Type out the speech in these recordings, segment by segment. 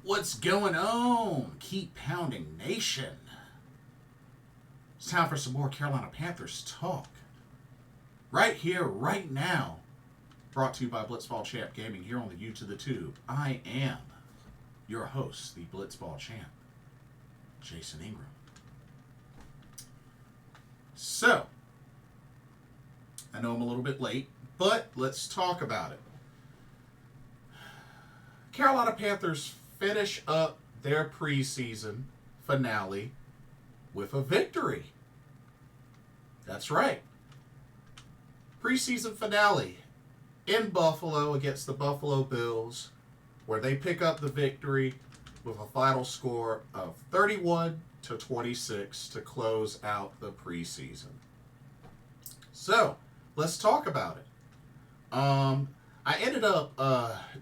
What's going on? Keep pounding nation. It's time for some more Carolina Panthers talk. Right here, right now. Brought to you by Blitzball Champ Gaming here on the U to the Tube. I am your host, the Blitzball Champ, Jason Ingram. So, I know I'm a little bit late, but let's talk about it. Carolina Panthers finish up their preseason finale with a victory. That's right. Preseason finale in Buffalo against the Buffalo Bills, where they pick up the victory with a final score of 31-26 to close out the preseason. So, let's talk about it. I ended up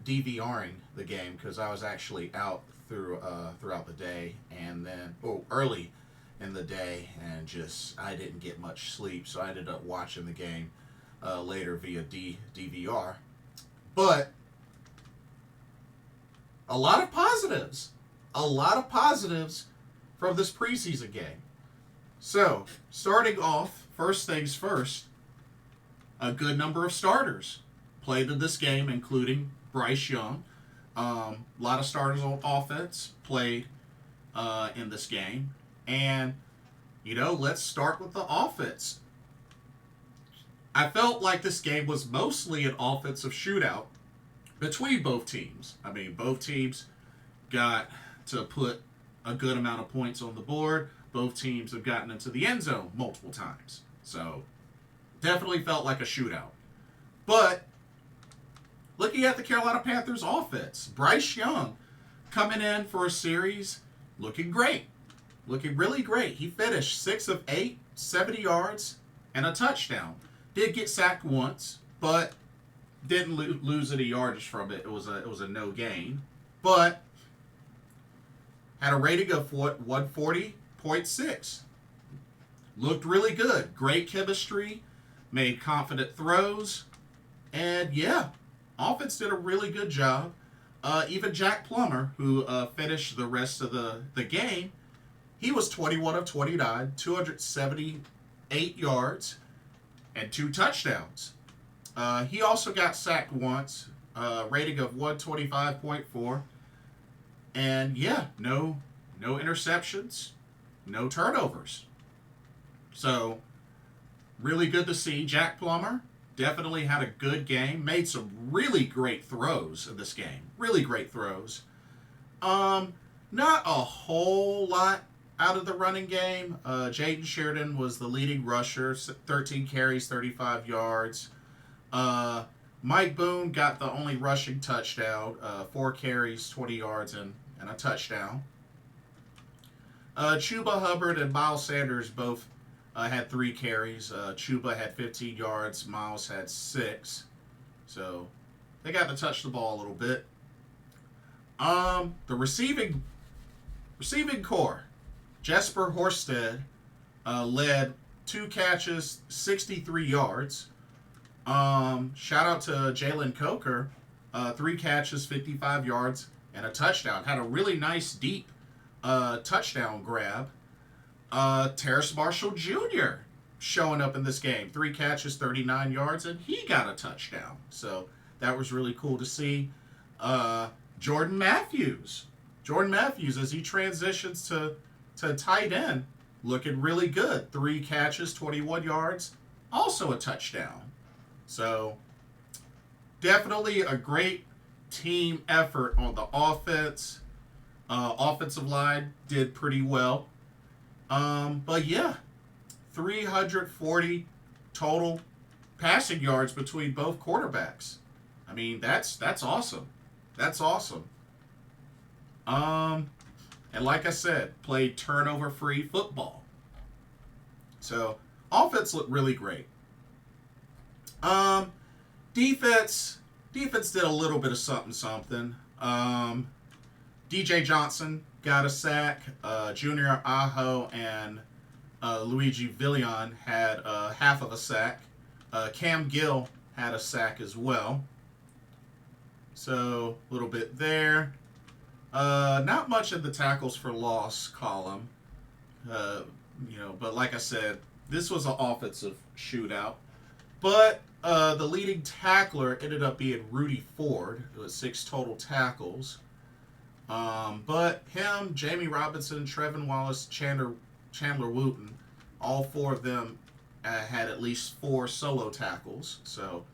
DVRing the game because I was actually out throughout the day, and then early in the day, and I didn't get much sleep, so I ended up watching the game later via DVR. But a lot of positives from this preseason game. So, starting off, first things first, a good number of starters played in this game, including Bryce Young. A lot of starters on offense played in this game. And, let's start with the offense. I felt like this game was mostly an offensive shootout between both teams. I mean, both teams got to put a good amount of points on the board. Both teams have gotten into the end zone multiple times. So, definitely felt like a shootout. But, looking at the Carolina Panthers offense, Bryce Young coming in for a series, looking great. Looking really great. He finished 6 of 8, 70 yards, and a touchdown. Did get sacked once, but didn't lose any yardage from it. It was a no gain. But had a rating of 140.6. Looked really good. Great chemistry. Made confident throws. And yeah, offense did a really good job. Even Jack Plummer, who finished the rest of the game, he was 21 of 29, 278 yards, and 2 touchdowns. He also got sacked once, rating of 125.4. And yeah, no interceptions, no turnovers. So, really good to see. Jack Plummer definitely had a good game. Made some really great throws in this game. Really great throws. Not a whole lot out of the running game. Jaden Sheridan was the leading rusher. 13 carries, 35 yards. Mike Boone got the only rushing touchdown. 4 carries, 20 yards, and a touchdown. Chuba Hubbard and Miles Sanders both had 3 carries. Chuba had 15 yards. Miles had 6. So they got to touch the ball a little bit. The receiving core. Jesper Horsted led 2 catches, 63 yards. Shout out to Jalen Coker. 3 catches, 55 yards, and a touchdown. Had a really nice deep touchdown grab. Terrace Marshall Jr. showing up in this game. 3 catches, 39 yards, and he got a touchdown. So that was really cool to see. Jordan Matthews, as he transitions to tight end, looking really good. 3 catches, 21 yards, also a touchdown. So definitely a great team effort on the offense. Offensive line did pretty well. But yeah, 340 total passing yards between both quarterbacks. I mean, that's awesome. That's awesome. And like I said, played turnover-free football. So, offense looked really great. Defense did a little bit of something. DJ Johnson got a sack. Junior Aho and Luigi Villian had half of a sack. Cam Gill had a sack as well. So, a little bit there. Not much in the tackles for loss column. Uh, but like I said, this was an offensive shootout. But the leading tackler ended up being Rudy Ford with 6 total tackles. But him, Jamie Robinson, Trevin Wallace, Chandler Wooten, all 4 of them had at least 4 solo tackles. So,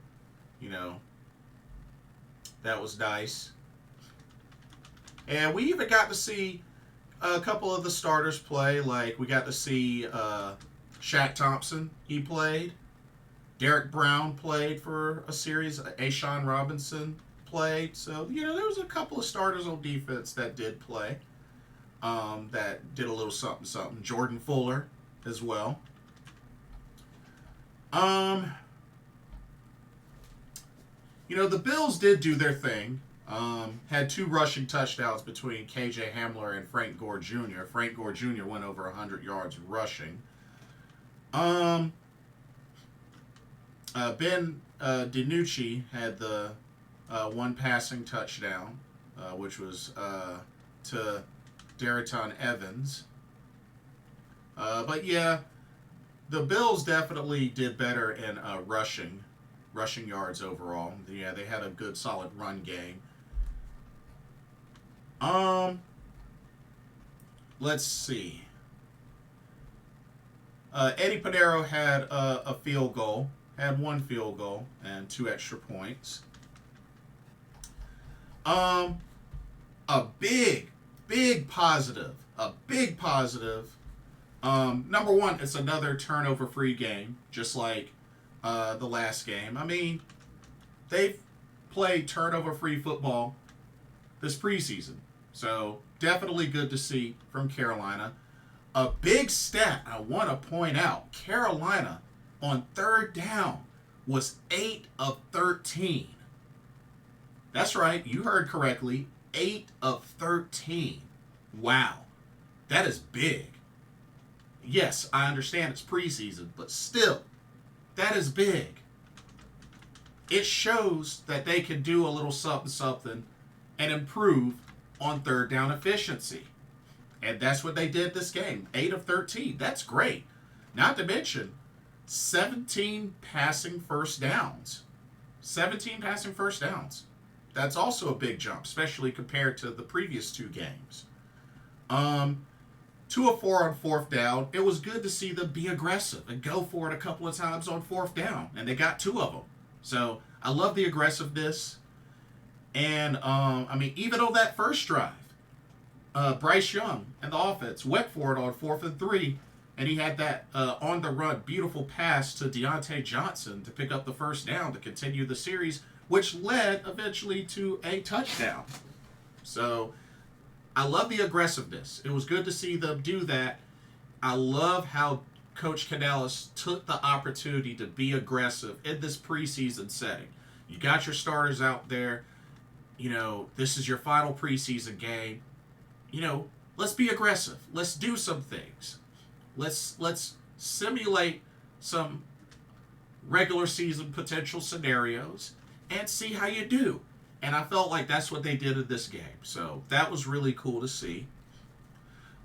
that was nice. And we even got to see a couple of the starters play. Like, we got to see Shaq Thompson, he played. Derek Brown played for a series. Ashawn Robinson played. So, there was a couple of starters on defense that did play. That did a little something. Jordan Fuller as well. The Bills did do their thing. Had 2 rushing touchdowns between KJ Hamler and Frank Gore Jr. Frank Gore Jr. went over 100 yards rushing. Ben DiNucci had the 1 passing touchdown, which was to Darriton Evans. But yeah, the Bills definitely did better in rushing yards overall. Yeah, they had a good solid run game. Let's see. Eddie Pinheiro had a field goal, had 1 field goal and 2 extra points. A big positive. Number 1, it's another turnover-free game, just like the last game. I mean, they've played turnover-free football this preseason. So, definitely good to see from Carolina. A big stat I want to point out. Carolina, on 3rd down, was 8 of 13. That's right, you heard correctly. 8 of 13. Wow. That is big. Yes, I understand it's preseason, but still, that is big. It shows that they can do a little something and improve on 3rd down efficiency. And that's what they did this game. 8 of 13. That's great. Not to mention 17 passing first downs. 17 passing first downs. That's also a big jump, especially compared to the previous 2 games. 2 of 4 on 4th down. It was good to see them be aggressive and go for it a couple of times on 4th down. And they got 2 of them. So I love the aggressiveness. And, even on that first drive, Bryce Young and the offense went for it on 4th and 3. And he had that on-the-run beautiful pass to Deontay Johnson to pick up the first down to continue the series, which led eventually to a touchdown. So I love the aggressiveness. It was good to see them do that. I love how Coach Canales took the opportunity to be aggressive in this preseason setting. You got your starters out there. This is your final preseason game. Let's be aggressive. Let's do some things. Let's simulate some regular season potential scenarios and see how you do. And I felt like that's what they did in this game. So that was really cool to see.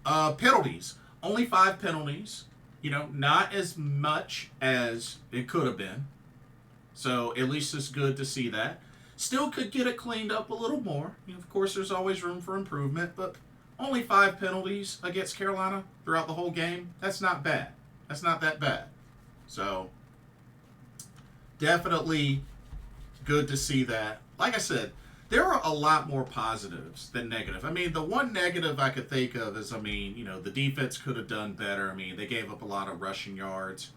Penalties. Only 5 penalties. Not as much as it could have been. So at least it's good to see that. Still could get it cleaned up a little more. Of course, there's always room for improvement, but only 5 penalties against Carolina throughout the whole game. That's not bad. That's not that bad. So definitely good to see that. Like I said, there are a lot more positives than negative. The one negative I could think of is, the defense could have done better. They gave up a lot of rushing yards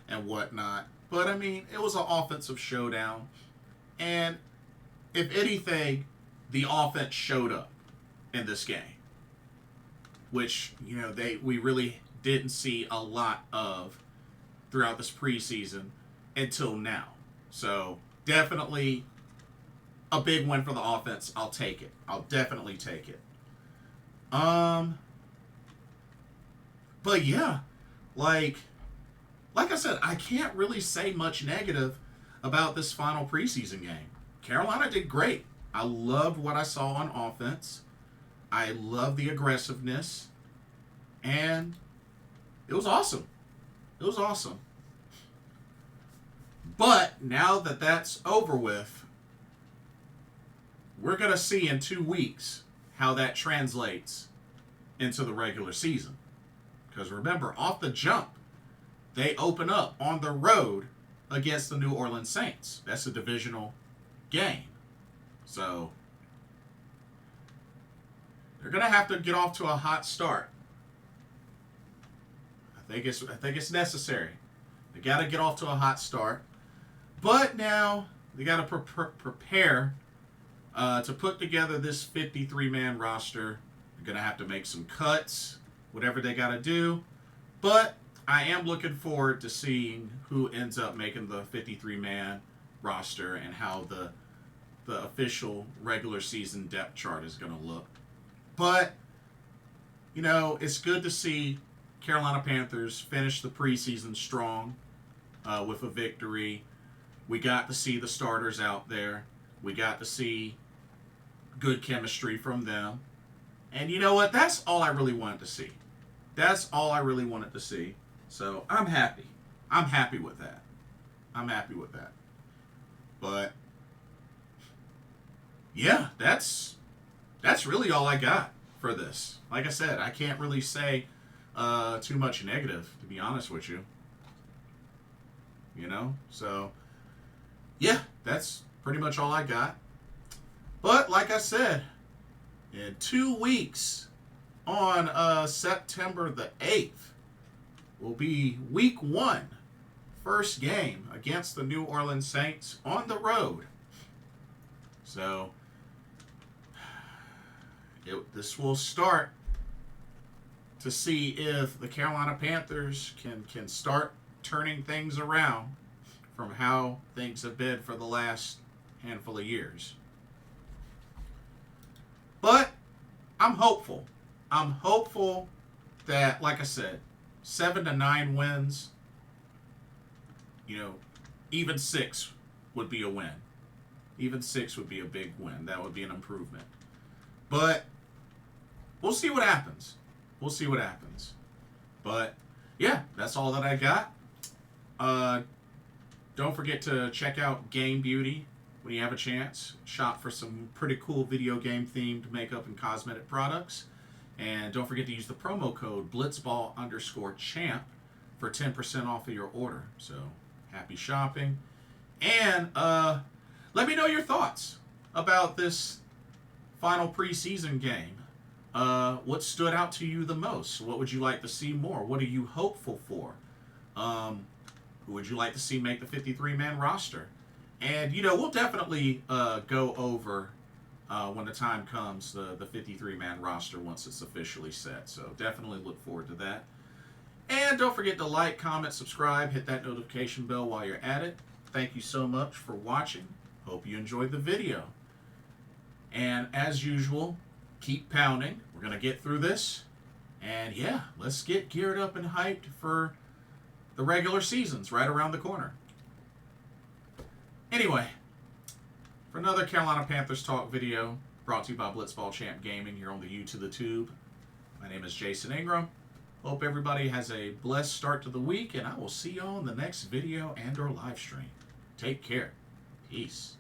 and whatnot. But, it was an offensive showdown. And if anything, the offense showed up in this game. Which, we really didn't see a lot of throughout this preseason until now. So, definitely a big win for the offense. I'll take it. I'll definitely take it. But yeah, like I said, I can't really say much negative about this final preseason game. Carolina did great. I loved what I saw on offense. I love the aggressiveness. And it was awesome. It was awesome. But now that that's over with, we're going to see in 2 weeks how that translates into the regular season. Because remember, off the jump, they open up on the road against the New Orleans Saints. That's a divisional game. So they're going to have to get off to a hot start. I think it's necessary. They got to get off to a hot start. But now they got to prepare to put together this 53-man roster. They're going to have to make some cuts, whatever they got to do. But I am looking forward to seeing who ends up making the 53-man roster and how the official regular season depth chart is going to look. But, you know, it's good to see Carolina Panthers finish the preseason strong with a victory. We got to see the starters out there. We got to see good chemistry from them. And you know what? That's all I really wanted to see. That's all I really wanted to see. So I'm happy. I'm happy with that. I'm happy with that. But yeah, that's really all I got for this. Like I said, I can't really say too much negative, to be honest with you. You know? So yeah, that's pretty much all I got. But like I said, in 2 weeks on September the 8th will be week 1, first game against the New Orleans Saints on the road. So this will start to see if the Carolina Panthers can start turning things around from how things have been for the last handful of years. But I'm hopeful. I'm hopeful that, like I said, 7 to 9 wins, you know, even 6 would be a win. Even 6 would be a big win. That would be an improvement. But we'll see what happens. We'll see what happens. But yeah, that's all that I got. Don't forget to check out Game Beauty when you have a chance. Shop for some pretty cool video game themed makeup and cosmetic products. And don't forget to use the promo code blitzball_champ for 10% off of your order. So happy shopping. And let me know your thoughts about this final preseason game. What stood out to you the most? What would you like to see more? What are you hopeful for? Who would you like to see make the 53-man roster? And, you know, we'll definitely go over, when the time comes, the 53-man roster once it's officially set. So definitely look forward to that. And don't forget to like, comment, subscribe, hit that notification bell while you're at it. Thank you so much for watching. Hope you enjoyed the video. And as usual, keep pounding. We're going to get through this. And yeah, let's get geared up and hyped for the regular season's right around the corner. Anyway, for another Carolina Panthers Talk video brought to you by Blitzball Champ Gaming here on the U to the Tube. My name is Jason Ingram. Hope everybody has a blessed start to the week, and I will see you on the next video and or live stream. Take care. Peace.